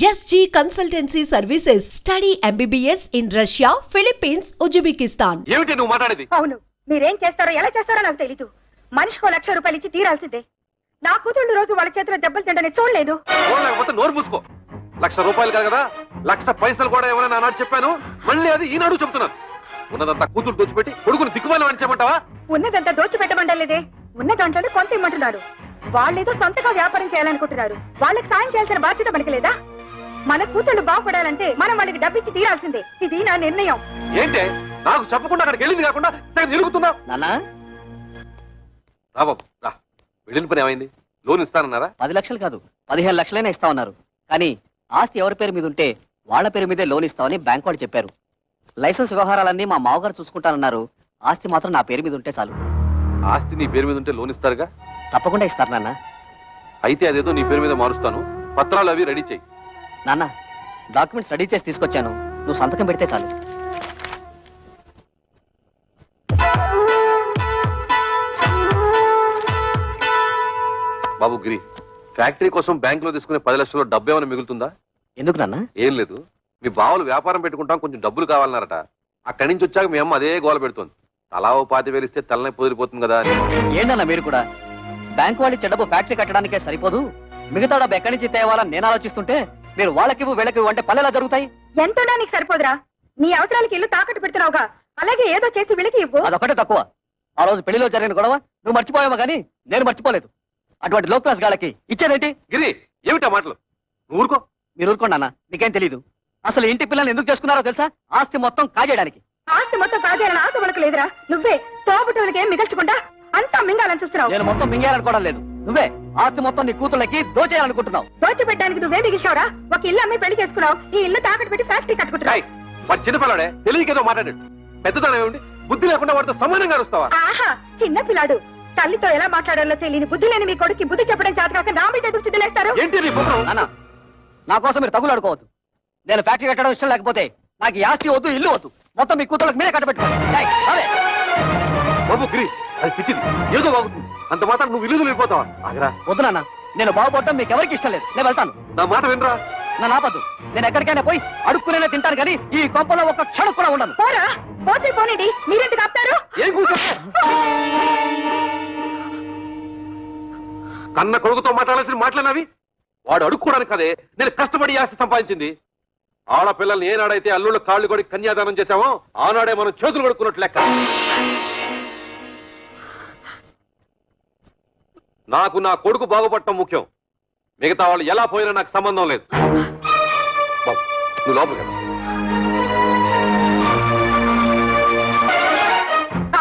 SG Consultancy Services. Study MBBS in Russia, Philippines, Uzbekistan. ఏమిటి నువ్వు మాట్లాడేది? అవును, మీరేం చేస్తారో ఎలా చేస్తారో నాకు తెలీదు. మనిషికో 1,00,000 రూపాయలు ఇచ్చి తీరాల్సిందే. నా కూతుళ్ళు రోజు వాళ్ళ చేతిలో దెబ్బలు తింటని చూడలేదు. లేకపోతే నోరు మూసుకో. 1,00,000 రూపాయలు కాదు కదా, 1,00,000 పైసలు కూడా ఏమైనా నాడు చెప్పాను. మళ్ళీ అది ఈనాడు చెప్తున్నాను. ఉన్నదంతా కూతురు దోచిపెట్టి కొడుకుని దిక్కుమాలి అని చెప్పమంటావా? ఉన్నదంతా దోచిపెట్టమంటలేదే, ఉన్న దాంట్లోనే కొంత ఇమ్మంటున్నారు. వాళ్ళేదో సొంతగా వ్యాపారం చేయాలనుకుంటున్నారు. వాళ్ళకి సాయం చేయాల్సిన బాధ్యత మనకి లేదా? మన కూతుళ్ళు బాగుపడాలంటే మనం వాళ్ళకి డబ్బిచ్చి తీరాల్సిందే. ఇది నా నిర్ణయం. ఏంటే నాకు చెప్పకుండా అక్కడికి వెళ్ళింది కాకుండా నిలుగుతున్నావు? రా బాబు రా. వెళ్ళిన పని ఏమైంది? లోన్ ఇస్తానన్నారా? 10 లక్షలు కాదు 15 లక్షలైనా ఇస్తామన్నారు. కానీ ఆస్తి ఎవరి పేరు మీద ఉంటే వాళ్ళ పేరు మీదే లోన్ ఇస్తామని బ్యాంక్ వాడు చెప్పారు. లైసెన్స్ వ్యవహారాలన్నీ మా మామగారు చూసుకుంటానన్నారు. ఆస్తి మాత్రం నా పేరు మీద ఉంటే చాలు. ఆస్తి నీ పేరు మీద ఉంటే లోన్ ఇస్తారుగా? తప్పకుండా ఇస్తారు నాన్న. అయితే అదేదో నీ పేరు మీద మారుస్తాను. పత్రాలు అవి రెడీ చేయి. నాన్న, డాక్యుమెంట్స్ రెడీ చేసి తీసుకొచ్చాను. నువ్వు సంతకం పెడితే చాలు. బాబు గిరి, ఫ్యాక్టరీ కోసం బ్యాంక్ లో తీసుకునే 10 లక్షల డబ్బు ఏమైనా మిగులుతుందా? ఎందుకు నాన్న? ఏం లేదు, మీ బావులు వ్యాపారం పెట్టుకుంటాం, కొంచెం డబ్బులు కావాలన్నారట. అక్కడి నుంచి వచ్చాక మీ అమ్మ అదే గోల పెడుతుంది. తలా 5,000 ఇస్తే తలనే పొదిరిపోతుంది కదా అని. ఏంటన్నా మీరు కూడా? బ్యాంక్ వాళ్ళు ఇచ్చే డబ్బు ఫ్యాక్టరీ కట్టడానికే సరిపోదు, మిగతా డబ్బు ఎక్కడి నుంచి తేవాలని నేను ఆలోచిస్తుంటే మీరు వాళ్ళకివ్వు వీళ్ళకివ్వు అంటే పల్లెలా జరుగుతాయి? ఎంతోనా నీకు సరిపోదురా? నీ అవసరాలకి ఇల్లు తాకట్టు పెడుతున్నావుగా, అలాగే ఏదో చేసి వీళ్ళకి ఇవ్వు. అదొకటే తక్కువ. ఆ రోజు పెళ్లిలో జరిగిన గొడవ నువ్వు మర్చిపోయావా కానీ నేను మర్చిపోలేదు. అటువంటి లో క్లాస్ గాళ్ళకి ఇచ్చేదేంటి? గిరి, ఏమిటా మాటలు? ఊరుకో. మీరు ఊరుకోండి అన్న, మీకేం తెలీదు. అసలు ఇంటి పిల్లల్ని ఎందుకు చేసుకున్నారో తెలుసా? ఆస్తి మొత్తం కాజేయడానికి. ఆస్తి మొత్తం కాజేయాలని ఆశ మనకు లేదురా. నువ్వే తోబుట్టులకి ఏం మిగల్చకుండా అంతా మింగాలని చూస్తున్నావు. నేను మొత్తం మింగేయాలనుకోవడం లేదు. నువ్వే ఆస్తి మొత్తం నీ కూతుళ్ళకి దోచేయాలనుకుంటున్నావు. దోచిపెట్టడానికి నువ్వే మిగిల్చావురా. ఒక ఇల్లు అమ్మి పెళ్లి చేసుకున్నావు. ఈ ఇల్లు తాకట్టు పెట్టి ఫ్యాక్టరీ కట్టుకుంటున్నావు. వాడు చిన్నపిల్లాడే, తెలియకేదో మాట్లాడాడు. పెద్దతనం ఏమిటి? బుద్ధి లేకుండా వాడితో సమానంగా వస్తావా? ఆహా, చిన్న పిల్లాడు. తల్లితో ఎలా మాట్లాడాలో తెలియని బుద్ధి లేని మీ కొడుకు బుద్ధి చెప్పడం చేతకాక నా మీద ఎదురు చిదిలేస్తారు. ఏంటి నీ బుద్ధం? నా కోసం మీరు తగులాడుకోవద్దు. నేను ఫ్యాక్టరీ కట్టడం ఇష్టం లేకపోతే నాకు ఈ ఆస్తి వద్దు, ఇల్లు వద్దు. మొత్తం మీ కూతుళ్ళకి మీరే కట్టబెట్టుకోండి. బాబు గిరి, అది పిచ్చిది, ఏదో బాగుతుంది. అంత మాత్రం నువ్వు ఇల్లు వెళ్ళిపోతావా? ఆగరా. వద్దు నాన్న, నేను బాగుపడటం మీకు ఎవరికి ఇష్టం లేదు. నేను వెళ్తాను. నా మాట వినరా? నా నాపద్దు. నేను ఎక్కడికైనా పోయి అడుక్కునే తింటాను కానీ ఈ కొంపలో ఒక్క క్షణం కూడా ఉండను. పోరా, పోతే పోనండి. మీరెందుకు ఆపుతారు? ఏం కూర్చో. కన్న కొడుకుతో మాట్లాడాల్సిన మాట్లాడినవి వాడు అడుక్కోవడానికి కదే నేను కష్టపడి ఆస్తి సంపాదించింది. ఆడపిల్లల్ని ఏనాడైతే అల్లుళ్ళ కాళ్ళు కొడి కన్యాదానం చేశామో ఆనాడే మనం చేతులు కొడుకున్నట్లు లెక్క. నాకు నా కొడుకు బాగుపడటం ముఖ్యం. మిగతా వాళ్ళు ఎలా పోయినా నాకు సంబంధం లేదు. బాబు, నువ్వు లోపలికి వెళ్ళు.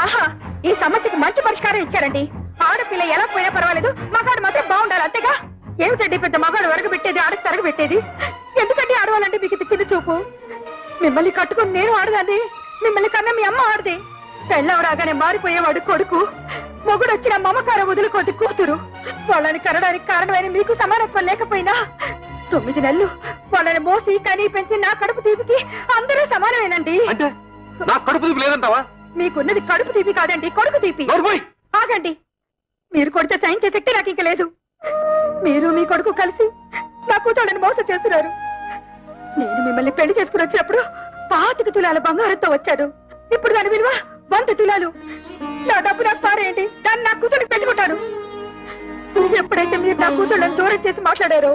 ఆహా, ఈ సమస్యకు మంచి పరిష్కారం ఇచ్చారండి. ఆడపిల్ల ఎలా పోయినా పర్వాలేదు, మగాడు మాత్రం బాగుండాలి, అంతేగా? ఏమిటండి పెద్ద మగాడు వరకు పెట్టేది, ఆడకు తరగ పెట్టేది? ఎందుకంటే ఆడవాలంటే మీకు ఇది చిన్న చూపు? మిమ్మల్ని కట్టుకుని నేను ఆడదాన్ని, మిమ్మల్ని కన్నా మీ అమ్మ ఆడదే. పెళ్ళం రాగానే మారిపోయేవాడు కొడుకు, మొగుడు వచ్చిన మమకారం వదులుకోది కూతురు. వాళ్ళని కనడానికి కారణమైన మీకు సమానత్వం లేకపోయినా 9 నెలలు వాళ్ళని మోసి కనీ పెంచి నా కడుపు తీపికి అందరూ సమానమేనండి. అంటే నా కడుపు తీపి లేదంటావా? మీకున్నది కడుపు తీపి కాదండి, కొడుకు తీపి. ఆగండి, మీరు కొడితే సైన్ చేసే శక్తి నాకు ఇంక లేదు. మీరు మీ కొడుకు కలిసి నా కూతుళ్ళని మోసం చేస్తున్నారు. నేను మిమ్మల్ని పెళ్లి చేసుకుని వచ్చినప్పుడు 25 తులాల బంగారంతో వచ్చాను. ఇప్పుడు దాని విలువ 100 తులాలు. నా డబ్బు నాకు పారేయండి, దాన్ని నా కూతురికి పెట్టుకుంటాను. ఎప్పుడైతే మీరు నా కూతుళ్ళని దూరం చేసి మాట్లాడారో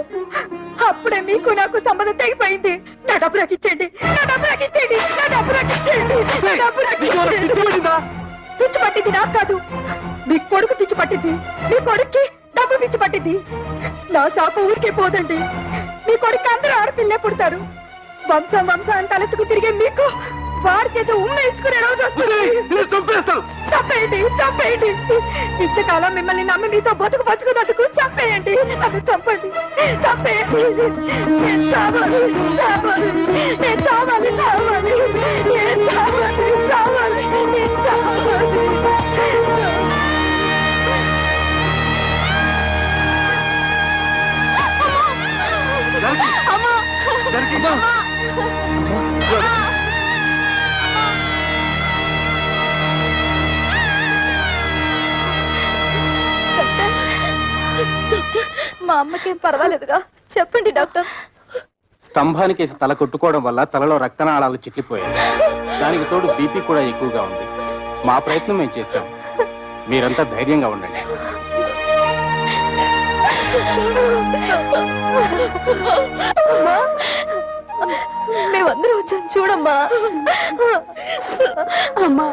అప్పుడే మీకు నాకు సంబంధం తెగిపోయింది. నా డబ్బు నాకు ఇచ్చేయండి, నా డబ్బు నాకు ఇచ్చేయండి, నా డబ్బు నాకు ఇచ్చేయండి, నా డబ్బు నాకు ఇచ్చేయండి. పిచ్చి పట్టింది నాకు కాదు, మీ కొడుకు పిచ్చి పట్టింది. మీ కొడుక్కి డబ్బు పిచ్చి పట్టింది. నా శాప ఊరికే పోదండి. మీ కొడుకు అందరూ ఆడపిల్లే పుడతారు. వంశం వంశాన్ని తలెత్తుకు తిరిగే మీకు వారి చేత ఉమ్మేసుకునే రోజు వస్తుంది. చంపేయండి, చంపేయండి. ఇంతకాలం మిమ్మల్ని నమ్మి మీతో బతుకు పంచుకున్నందుకు చంపేయండి. నన్ను చంపండి, చంపేయండి. నేను చావాలి, చావాలి, నేను చావాలి, చావాలి, నేను చావాలి, చావాలి, నేను చావాలి. మా అమ్మకేం పర్వాలేదుగా? చెప్పండి డాక్టర్. స్తంభానికేసి తల కొట్టుకోవడం వల్ల తలలో రక్తనాళాలు చిట్లిపోయాయి. దానికి తోడు బీపీ కూడా ఎక్కువగా ఉంది. మా ప్రయత్నం మేము చేశాం. మీరంతా ధైర్యంగా ఉండండి. మేమందరం వచ్చాం చూడమ్మా. అమ్మా,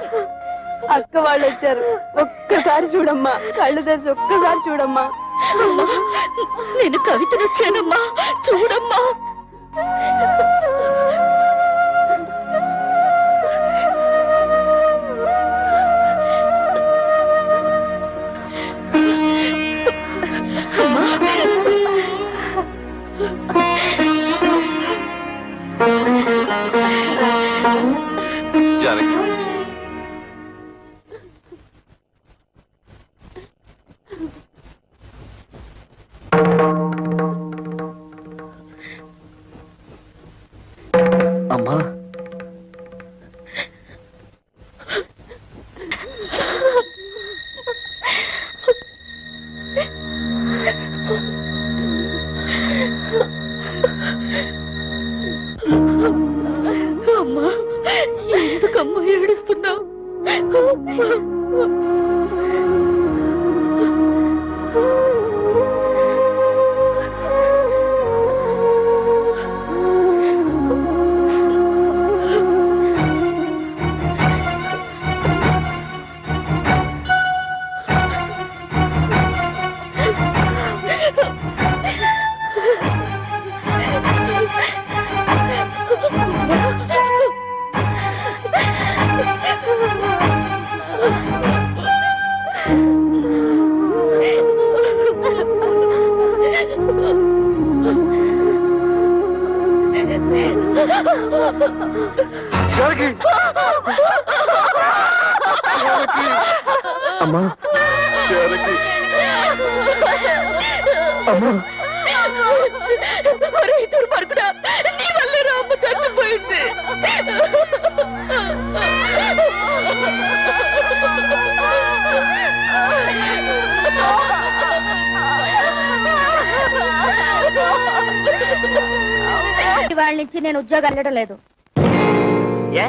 అక్క వాళ్ళు వచ్చారు. ఒక్కసారి చూడమ్మా, కళ్ళు తెరిచి ఒక్కసారి చూడమ్మా. నేను కవితను వచ్చానమ్మా, చూడమ్మా. జానకి, అమ్మా, అమ్మా, ఎందుకమ్మా ఏడుస్తున్నావు? అమ్మా, అమ్మా, దుర్మార్గుడా, నీ వల్లే రామ్మ చచ్చిపోయింది. వాళ్ళ నుంచి నేను ఉద్యోగం వెళ్ళడం లేదు. ఏ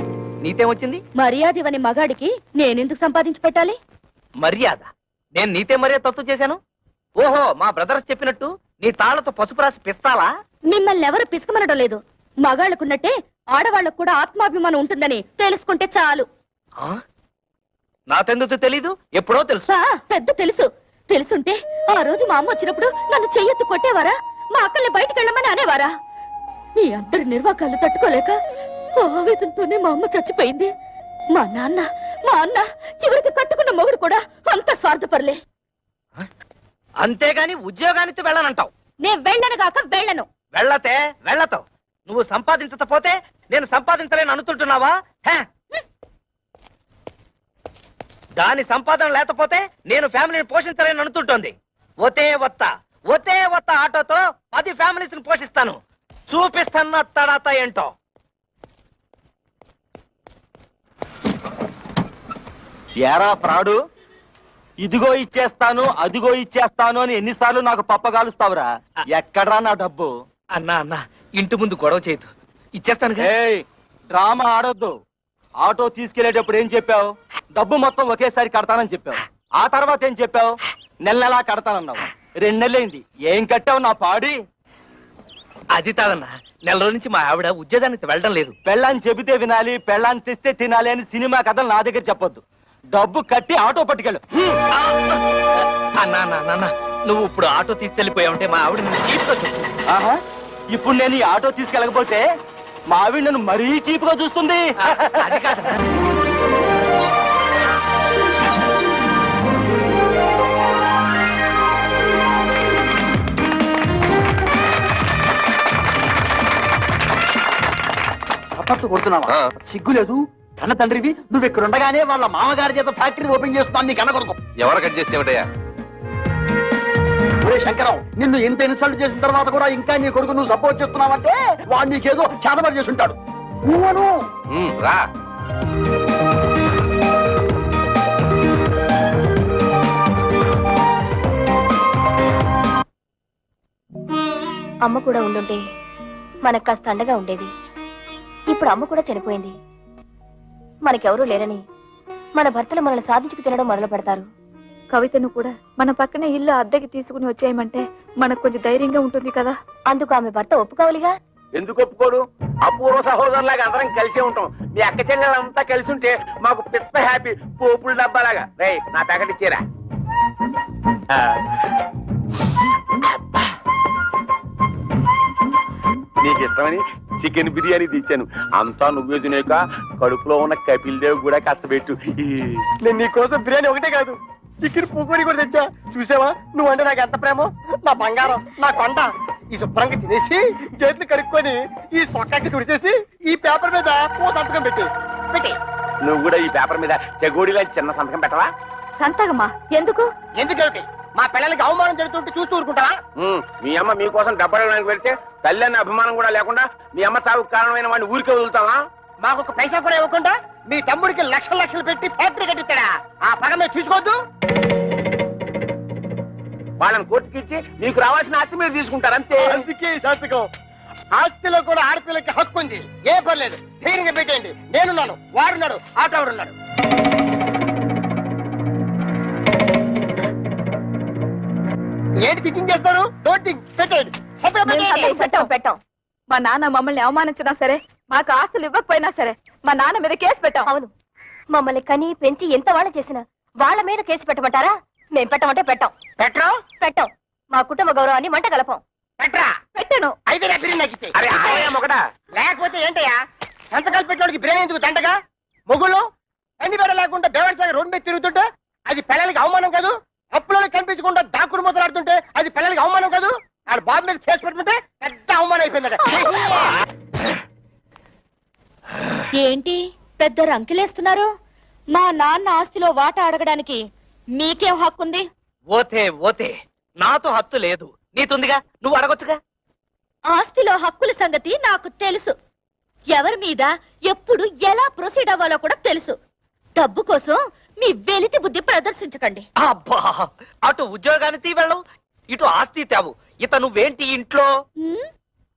నీతేమొచ్చింది? మర్యాద ఇవని మగాడికి నేనెందుకు సంపాదించి పెట్టాలి? మర్యాద? నేను నీతే మర్యాద తత్తు చేశాను? ఓహో, మా బ్రదర్స్ చెప్పినట్టు నీ తాళ్లతో పసుపు రాసి పిస్తాలా? మిమ్మల్ని ఎవరు పిసుకమనడం లేదు. మగాళ్ళకున్నట్టే ఆడవాళ్ళకు కూడా ఆత్మాభిమానం ఉంటుందని తెలుసుకుంటే చాలు. నాకెందుకు తెలీదు? ఎప్పుడో తెలుసు. పెద్ద తెలుసు. తెలుసుంటే ఆ రోజు మా అమ్మ వచ్చినప్పుడు నన్ను చెయ్యెత్తి కొట్టేవారా? మా అక్కల్ని బయటకు వెళ్ళమని అనేవారా? మీ అందరి నిర్వాకాలు తట్టుకోలేక ఆవేదనతోనే మా అమ్మ చచ్చిపోయింది. మా అన్న చివరికి కట్టుకున్న మొగుడు కూడా అంత స్వార్థపరలే. అంతేగాని ఉద్యోగానికి వెళ్ళనంటావు? నేను వెళ్ళను కాక వెళ్ళను. వెళ్ళతే వెళ్ళతావు. నువ్వు సంపాదించకపోతే నేను సంపాదించలేను అనుకుంటున్నావా? దాని సంపాదన లేకపోతే నేను ఫ్యామిలీని పోషించలేను అనుకుంటోంది. ఒతే వత్త ఆటోతో 10 ఫ్యామిలీస్ ని పోషిస్తాను. చూపిస్తున్న తడాత ఏంటో. ఏరా ప్రాడు, ఇదిగో ఇచ్చేస్తాను అదిగో ఇచ్చేస్తాను అని ఎన్నిసార్లు నాకు పప్పగాలుస్తావురా? ఎక్కడ్రా నా డబ్బు? అన్నా ఇంటి ముందు గొడవ చేయదు, ఇచ్చేస్తాను. డ్రామా ఆడొద్దు. ఆటో తీసుకెళ్లేటప్పుడు ఏం చెప్పావు? డబ్బు మొత్తం ఒకేసారి కడతానని చెప్పావు. ఆ తర్వాత ఏం చెప్పావు? నెలలా కడతానన్నావు. 2 నెలలైంది, ఏం కట్టావు నా పాడి? అది కాదన్నా, నెల రోజుల నుంచి మా ఆవిడ ఉద్యోగానికి వెళ్ళడం లేదు. పెళ్ళాన్ని చెబితే వినాలి, పెళ్ళాన్ని తెస్తే తినాలి అని సినిమా కథలు నా దగ్గర చెప్పొద్దు. డబ్బు కట్టి ఆటో పట్టుకెళ్ళు. అన్నా, నువ్వు ఇప్పుడు ఆటో తీసుకెళ్లిపోయావుంటే మా ఆవిడ చీప్గా చెప్పు. ఆహా, ఇప్పుడు నేను ఈ ఆటో తీసుకెళ్ళకపోతే మా ఆవిడ నన్ను మరీ చీప్గా చూస్తుంది. అది కాదన్నా. చప్పట్లు కొడుతున్నావా? సిగ్గులేదు? కన్న తండ్రివి నువ్వు ఇక్కడ ఉండగానే వాళ్ళ మామగారి చేత ఫ్యాక్టరీ ఓపెన్ చేస్తున్నాను. నీ కన్న కొడుకు ఎవరు కట్ చేస్తేమిటయ్యా? ఒరే శంకరం, నిన్ను ఇంత ఇన్సల్ట్ చేసిన తర్వాత కూడా ఇంకా నీ కొడుకు నువ్వు సపోర్ట్ చేస్తున్నావంటే వాడు నీకేదో చేతబడి చేసి ఉంటాడు. నువ్వను రా. అమ్మ కూడా ఉండుంటే మనకు కాస్త అండగా ఉండేది. ఇప్పుడు అమ్మ కూడా చనిపోయింది. మనకెవరూ లేరని మన భర్తలు మనల్ని సాధించుకు తినడం మొదలు పెడతారు. కవితను కూడా మన పక్కన ఇల్లు అద్దెకి తీసుకుని వచ్చేయమంటే మనకు కొంచెం ధైర్యంగా ఉంటుంది కదా. అందుకు ఆమె భర్త ఒప్పుకోవాలిగా. ఎందుకు ఒప్పుకోడు? అపూర్వ సహోదరులాగా అందరం కలిసే ఉంటాం. మీ అక్క చెల్లెలంతా కలిసి ఉంటే మాకు పిత్త హ్యాపీ. పోపుల డబ్బాలాగా. రే నా ప్యాకెట్ ఇచ్చేరా. నీకు ఇష్టమని చికెన్ బిర్యానీ తెచ్చాను. అంతా నువ్వే తినేక కడుపులో ఉన్న కపిల్ దేవ్ కూడా కష్టపెట్టు. నేను నీకోసం బిర్యానీ ఒకటే కాదు, చికెన్ పూకోడి కూడా తెచ్చా. చూసావా నువ్వంటే నాకు ఎంత ప్రేమో. నా బంగారం, నా కొండ. ఈ శుభ్రంగా తినేసి చేతులు కడుక్కొని ఈ సొక్కకి తుడిచేసి ఈ పేపర్ మీద ఓ సంతకం పెట్టి. నువ్వు కూడా ఈ పేపర్ మీద చెగోడిలా చిన్న సంతకం పెట్టవా? సంతకమా? ఎందుకు? ఎందుకేమిటి? మా పిల్లలకి అవమానం జరుగుతుంటే చూస్తూ ఊరుకుంటావా? మీ అమ్మ మీకోసం డబ్బడానికి వెళ్తే తల్లి అన్న అభిమానం కూడా లేకుండా మీ అమ్మ చావుకు కారణమైన వాడిని ఊరికే వదులుతావా? మాకు ఒక పైసా కూడా ఇవ్వకుండా మీ తమ్ముడికి లక్షలు లక్షలు పెట్టి ఫ్యాక్టరీ కట్టిస్తాడా? ఆ పగ మీరు తీసుకోవద్దు. వాళ్ళని కోర్టుకి ఇచ్చి మీకు రావాల్సిన ఆస్తి మీరు తీసుకుంటారు అంతే. అందుకే ఈ సంతకం. ఆస్తిలో కూడా ఆడపిల్లకి హక్కు ఉంది. ఏ పర్లేదు, ధైర్యంగా పెట్టేయండి. నేనున్నాను, వాడున్నాడు, ఆటోడున్నాడు. ఏంటి థింకింగ్ చేస్తారు? పెట్టేయండి. పెట్టాం. మా నాన్న మమ్మల్ని అవమానించినా సరే, మాకు ఆస్తులు ఇవ్వకపోయినా సరే మా నాన్న మీద కేసు పెట్టాం. అవును, మమ్మల్ని కని పెంచి ఎంత వాళ్ళ చేసినా వాళ్ళ మీద కేసు పెట్టమంటారా? మేం పెట్టమంటే పెట్టాం. పెట్టాం. మా కుటుంబ గౌరవాన్ని మంట కలపం. పెట్టాను. అయితే నా బిర్యానీ నాకు ఇచ్చేయ్. లేకపోతే ఏంటయ్యా సంతకాలు పెట్టడానికి బిర్యానీ ఎందుకు దండగా? మొగుళ్ళు అన్ని బెడ లేకుండా బేవర్సాగా రోడ్డు మీద తిరుగుతుంటే అది పిల్లలకి అవమానం కాదు? అప్పులలో కనిపించకుండా దాక్కుడు మొదలాడుతుంటే అది పిల్లలకి అవమానం కాదు? ఆడ బాబు మీద కేసు పెట్టుకుంటే పెద్ద అవమానం అయిపోయిందట. ఏంటి పెద్ద రంకెలేస్తున్నారు? మా నాన్న ఆస్తిలో వాటా అడగడానికి మీకేం హక్కుంది? ఓతే నాతో హక్కు లేదు, నీతుందిగా, నువ్వు అడగొచ్చుగా. ఆస్తిలో హక్కుల సంగతి నాకు తెలుసు. ఎవరి మీద ఎప్పుడు ఎలా ప్రొసీడ్ అవ్వాలో కూడా తెలుసు. డబ్బు కోసం మీ వెలితి బుద్ధి ప్రదర్శించకండి. అబ్బా, అటు ఉద్యోగాన్ని తీవెళ్ళవు, ఇటు ఆస్తి తేవు. ఇత నువ్వేంటి ఇంట్లో?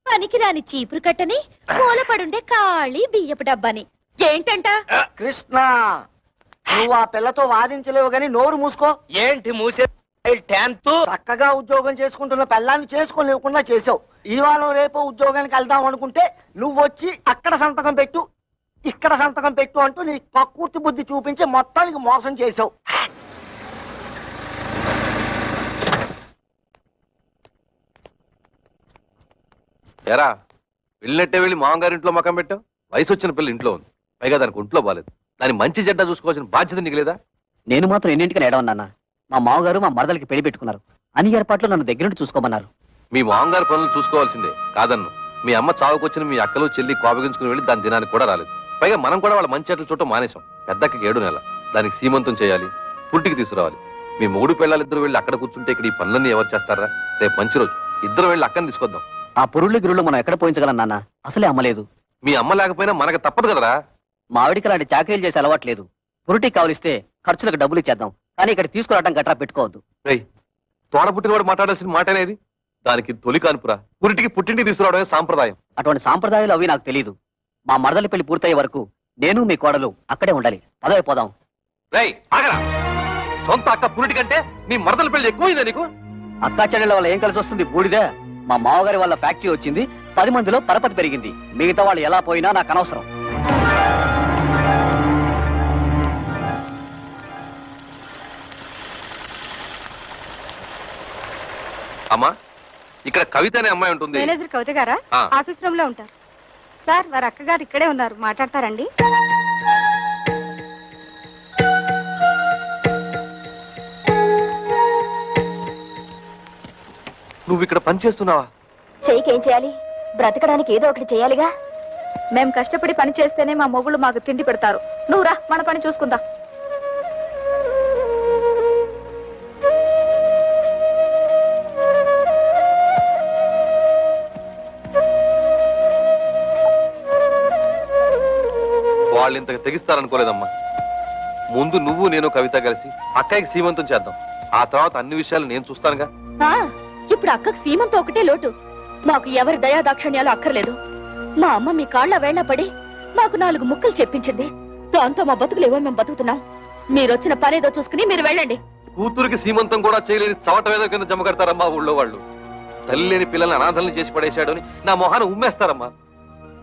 పనికిరాని చీపురు కట్టని, మూలపడుండే ఖాళీ బియ్యపు డబ్బాని. ఏంటంట? కృష్ణ, నువ్వు ఆ పిల్లతో వాదించలేవు గాని నోరు మూసుకో. ఏంటి మూసే? చక్కగా ఉద్యోగం చేసుకుంటున్న పిల్లాన్ని చేసుకోలేకుండా చేసావు. ఇవాళ రేపు ఉద్యోగానికి వెళ్దాం అనుకుంటే నువ్వు వచ్చి అక్కడ సంతకం పెట్టు, ఇక్కడ సంతకం పెట్టు అంటూ నీ కక్కుర్తి బుద్ధి చూపించి మొత్తానికి మోసం చేసావు. ఎరా వెళ్ళినట్టే వెళ్ళి మామగారింట్లో మకం పెట్టావు. వయసు వచ్చిన పిల్ల ఇంట్లో ఉంది, పైగా దానికి ఒంట్లో బాలేదు. దాని మంచి జడ్డ చూసుకోవాల్సిన బాధ్యత నీకు లేదా? నేను మాత్రం ఎన్నింటికని ఏడవన్నా. మా మామగారు మా మరదలకి పెళ్లి పెట్టుకున్నారు. అన్ని ఏర్పాట్లు నన్ను దగ్గరుండి చూసుకోమన్నారు. మీ మామగారు పనులు చూసుకోవాల్సిందే కాదన్ను. మీ అమ్మ చావుకొచ్చిన మీ అక్కలు చెల్లి కోపగించుకుని వెళ్ళి దాని దినానికి కూడా రాలేదు. పైగా మనం కూడా వాళ్ళ మంచి చెట్లు చూడటం మానేశాం. పెద్దకి 7 నెలల దానికి సీమంతం చేయాలి, పుట్టికి తీసుకురావాలి. మీ 3 పిల్లలిద్దరు వెళ్ళి అక్కడ కూర్చుంటే ఇక్కడ ఈ పనులన్నీ ఎవరు చేస్తారా? రేపు మంచి రోజు, ఇద్దరు వెళ్ళి అక్కని తీసుకొద్దాం. ఆ పురుళ్ళు గిరుళ్ళు మనం ఎక్కడ పోయించగలం నాన్న? అసలే అమ్మలేదు. మీ అమ్మ లేకపోయినా మనకు తప్పదు కదరా. మా ఆవిడికి అలాంటి చాకరీలు చేసే అలవాట్లేదు. పురుటికి కావలిస్తే ఖర్చులకు డబ్బులు ఇచ్చేద్దాం, కానీ ఇక్కడ తీసుకురావడం గట్రా పెట్టుకోవద్దు. తోడ పుట్టినవాడు మాట్లాడాల్సిన మాట అనేది. దానికి తొలి కానుపురా, పురిటికి పుట్టింటికి తీసుకురావడమే సాంప్రదాయం. అటువంటి సాంప్రదాయాలు అవి నాకు తెలియదు. మా మరదలి పెళ్లి పూర్తయ్యే వరకు నేను మీ కోడలు అక్కడే ఉండాలి. పదవి పోదాం. ఆగరా, సొంత అక్క పురిటి కంటే నీ మరదల పెళ్లి ఎక్కువైందా నీకు? అక్కా చెల్లెళ్ళ వల్ల ఏం కలిసి వస్తుంది? బూడిదే. మా మామగారి వల్ల ఫ్యాక్టరీ వచ్చింది, 10 మందిలో పరపతి పెరిగింది. మిగతా వాళ్ళు ఎలా పోయినా నాకు అనవసరం. అమ్మా, ఇక్కడ కవిత అనే అమ్మాయి ఉంటుంది. మేనేజర్ కవిత గారా? ఆఫీస్ రూమ్ లో ఉంటారు సార్. వారి అక్కగారు ఇక్కడే ఉన్నారు, మాట్లాడతారండి. నువ్వు ఇక్కడ పని చేస్తున్నావా? చెయ్యికేం చేయాలి? బ్రతకడానికి ఏదో ఒకటి చేయాలిగా. మేము కష్టపడి పని చేస్తేనే మా మొగుళ్ళు మాకు తిండి పెడతారు. నువ్వు రా, మన పని చూసుకుందా. వాళ్ళు ఇంతకు తెగిస్తారనుకోలేదమ్మా. ముందు నువ్వు నేను కవిత కలిసి అక్కయ్యకి సీమంతం చేద్దాం. ఆ తర్వాత అన్ని విషయాలు నేను చూస్తానుగా. ఇప్పుడు అక్కకు సీమంతో ఒకటే లోటు. మాకు ఎవరి దయాదాక్షణ్యాలు అక్కర్లేదు. మా అమ్మ మీ కాళ్ళ వేళ్ల పడి మాకు 4 ముక్కలు చెప్పించింది. దాంతో మా బతుకులేవో మేము బతుకుతున్నాం. మీరొచ్చిన పనేదో చూసుకుని మీరు వెళ్ళండి. కూతురికి సీమంతం కూడా చేయలేని చవటవేదో కింద జమ కడతారమ్మా ఊళ్ళో వాళ్ళు. తల్లి లేని పిల్లల్ని అనాథల్ని చేసి పడేశాడు అని నా మొహాన్ని ఉమ్మేస్తారమ్మా.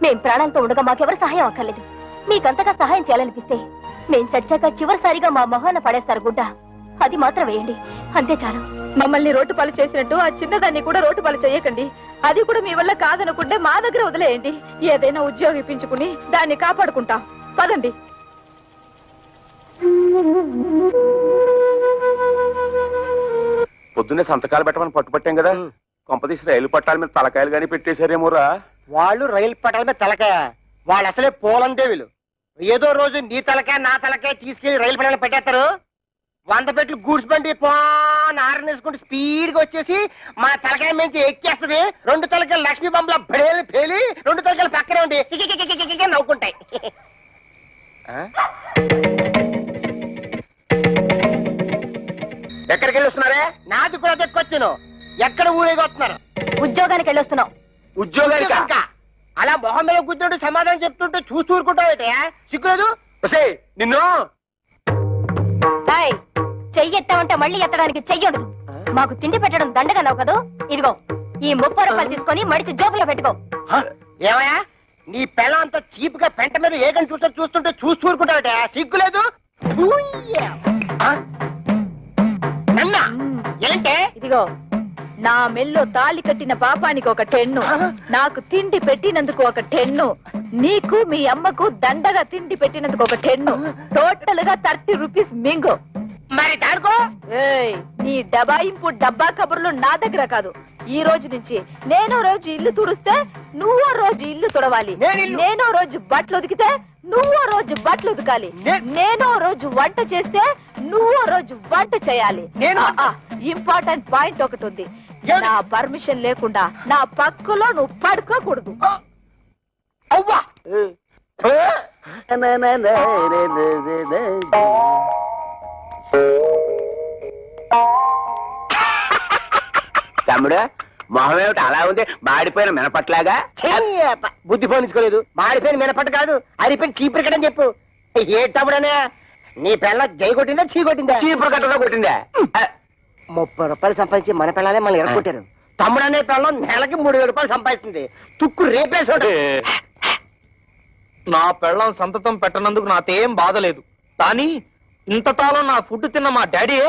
మేం ప్రాణాలతో ఉండగా మాకెవరు సహాయం అక్కర్లేదు. మీకంతగా సహాయం చేయాలనిపిస్తే మేం చచ్చాక చివరిసారిగా మా మొహాన పడేస్తారు గుడ్డ, అది మాత్రం వేయండి, అంతే చాలు. మమ్మల్ని రోడ్డు పాలు చేసినట్టు ఆ చిన్నదాన్ని కూడా రోడ్డు పాలు చేయకండి. అది కూడా మీ వల్ల కాదనుకుంటే మా దగ్గర వదిలేయండి. ఏదైనా ఉద్యోగం ఇప్పించుకుని దాన్ని కాపాడుకుంటాం. పదండి. పొద్దున్నే సంతకాలు పెట్టమని పట్టుపట్టాం కదా, కొంపదీసి రైలు పట్టాల మీద తలకాయలు గానీ పెట్టేశారేమోరా. వాళ్ళు రైలు పట్టాల మీద తలకాయ, వాళ్ళు అసలే పోలందేవులు. ఏదో రోజు నీ తలకాయ నా తలకాయ తీసుకెళ్లి రైలు పట్టాల పెట్టేస్తారు. 100 పెట్లు గూడ్స్ బండి ఆరనేసుకుంటూ స్పీడ్ గా వచ్చేసి మా తలకాయ నుంచి ఎక్కేస్తుంది. 2 తలకాయలు లక్ష్మీ బొమ్మల బడేలు పేలి 2 తలకాయలు పక్కనే ఉండి నవ్వుకుంటాయి. ఎక్కడికి వెళ్ళి వస్తున్నారే? నాది కూడా దక్కొచ్చాను. ఎక్కడ ఊరేగి వస్తున్నారు? ఉద్యోగానికి వెళ్ళొస్తున్నాం. ఉద్యోగానికి? అలా మొహం మీద కూర్చుంటూ సమాధానం చెప్తుంటే చూస్తూ ఊరుకుంటావు. సిగ్గులేదు? నిన్ను చెయ్యి ఎత్తామంటే మళ్ళీ ఎత్తడానికి చెయ్యడు. మాకు తిండి పెట్టడం దండగన్నావు కదా, ఇదిగో ఈ 30 రూపాయలు తీసుకొని మడిచి జోబులో పెట్టుకో. ఏమయ్యా నీ పెళ్ళం అంతా చీప్ గా పెంట మీద ఏగని చూస్తుంటే చూస్తూ ఊరుకుంటావట. సిగ్గులేదు? నన్నా ఏంటే? ఇదిగో నా మెల్లో తాళి కట్టిన పాపానికి ఒక 10, నాకు తిండి పెట్టినందుకు ఒక 10, నీకు మీ అమ్మకు దండగా తిండి పెట్టినందుకు ఒక 10, టోటల్ గా 30 రూపీస్ మింగు. మరి దాడుకో. నీ దబాయింపు డబ్బా కబుర్లు నా దగ్గర కాదు. ఈ రోజు నుంచి నేనో రోజు ఇల్లు తుడిస్తే నువ్వో రోజు ఇల్లు తుడవాలి. నేనో రోజు బట్టలు ఉతికితే నువ్వో రోజు బట్టలు ఉతకాలి. నేనో రోజు వంట చేస్తే నువ్వో రోజు వంట చేయాలి. ఇంపార్టెంట్ పాయింట్ ఒకటి ఉంది, నా పర్మిషన్ లేకుండా నా పక్కలో నువ్వు పడుకోకూడదు. అవ్వా తమ్ముడు మొహం ఏమిటి అలా ఉంది? మాడిపోయిన మినపట్లాగా. బుద్ధి పోనించుకోలేదు. మాడిపోయిన మినపట్టు కాదు, అరిపోయిన చీపురు కట్టని చెప్పు. ఏ తమ్ముడనే నీ పిల్ల జై కొట్టిందా చీ కొట్టిందా? చీపురు కట్టలో కొట్టిందా? 30 రూపాయలు సంపాదించి మన పిల్లలే మనం ఎరగొట్టారు. తమ్ముడనే పిల్ల నెలకి 3000 రూపాయలు సంపాదిస్తుంది. తుక్కు రేపేసాడు. నా పెళ్ళం సంతతం పెట్టనందుకు నాకేం బాధ లేదు, కానీ ఇంతకాలం నా ఫుడ్ తిన్న మా డాడీ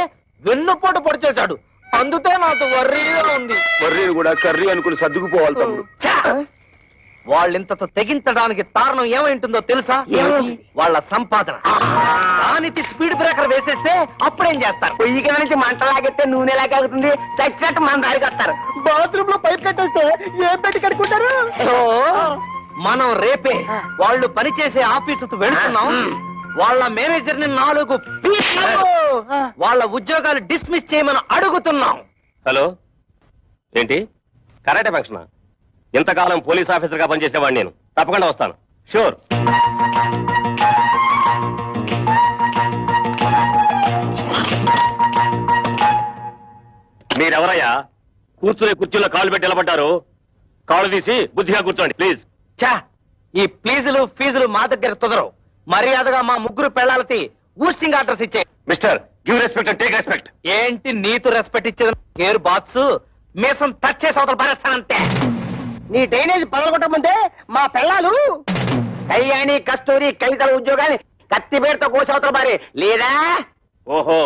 వెన్నుపోటు పొడిచేశాడు. అందుకే నాకు వర్రీగా ఉంది. వర్రీని కూడా కర్రీ అనుకుని సర్దుకుపోవాలి తమ్ముడు. వాళ్ళింతతో తెగించడానికి కారణం ఏమైంటుందో తెలుసా? వాళ్ళ సంపాదన. దానికి స్పీడ్ బ్రేకర్ వేసేస్తే అప్పుడేం చేస్తారు? పొయ్యి కింద నుంచి మంట లాగెత్తే నూనె లాగవుతుంది. చచ్చినట్టు మన దారికి వస్తారు. బాత్రూమ్ లో పైప్ కట్టేస్తే ఏం పెట్టి కట్టుకుంటారు? సో మనం రేపే వాళ్ళు పనిచేసే ఆఫీసుకు వెళ్తున్నాం. వాళ్ళ మేనేజర్ ని 4 వాళ్ళ ఉద్యోగాలు డిస్మిస్ చేయమని అడుగుతున్నాం. హలో, ఏంటి కరాటే ఫంక్షన్? ఇంతకాలం పోలీస్ ఆఫీసర్ గా పనిచేసేవాడిని నేను. తప్పకుండా వస్తాను, షూర్. మీరెవరయ్యా కూర్చునే కుర్చీలో కాళ్ళు పెట్టి నిలబడ్డారు? కాళ్ళు తీసి బుద్ధిగా కూర్చోండి ప్లీజ్. చా, ఈ ప్లీజులు ఫీజులు మా దగ్గర కుదరవు. మర్యాదగా మా 3 పెళ్ళాలకి ఊస్టింగ్ ఆర్డర్స్ ఇచ్చే. Mister, give respect and take respect. ఏంటి నీతు రెస్పెక్ట్ ఇచ్చేది? కేర్ బాత్స్ మీసం టచ్ చేసి అవతల పారేస్తానంతే. నీ డ్రైనేజ్ పదలగొట్టమంటే మా పిల్లలు కళ్యాణి కస్తూరి కవితల ఉద్యోగాన్ని కత్తిపేరుతో కోసి అవతల పారే లేదా? ఓహో,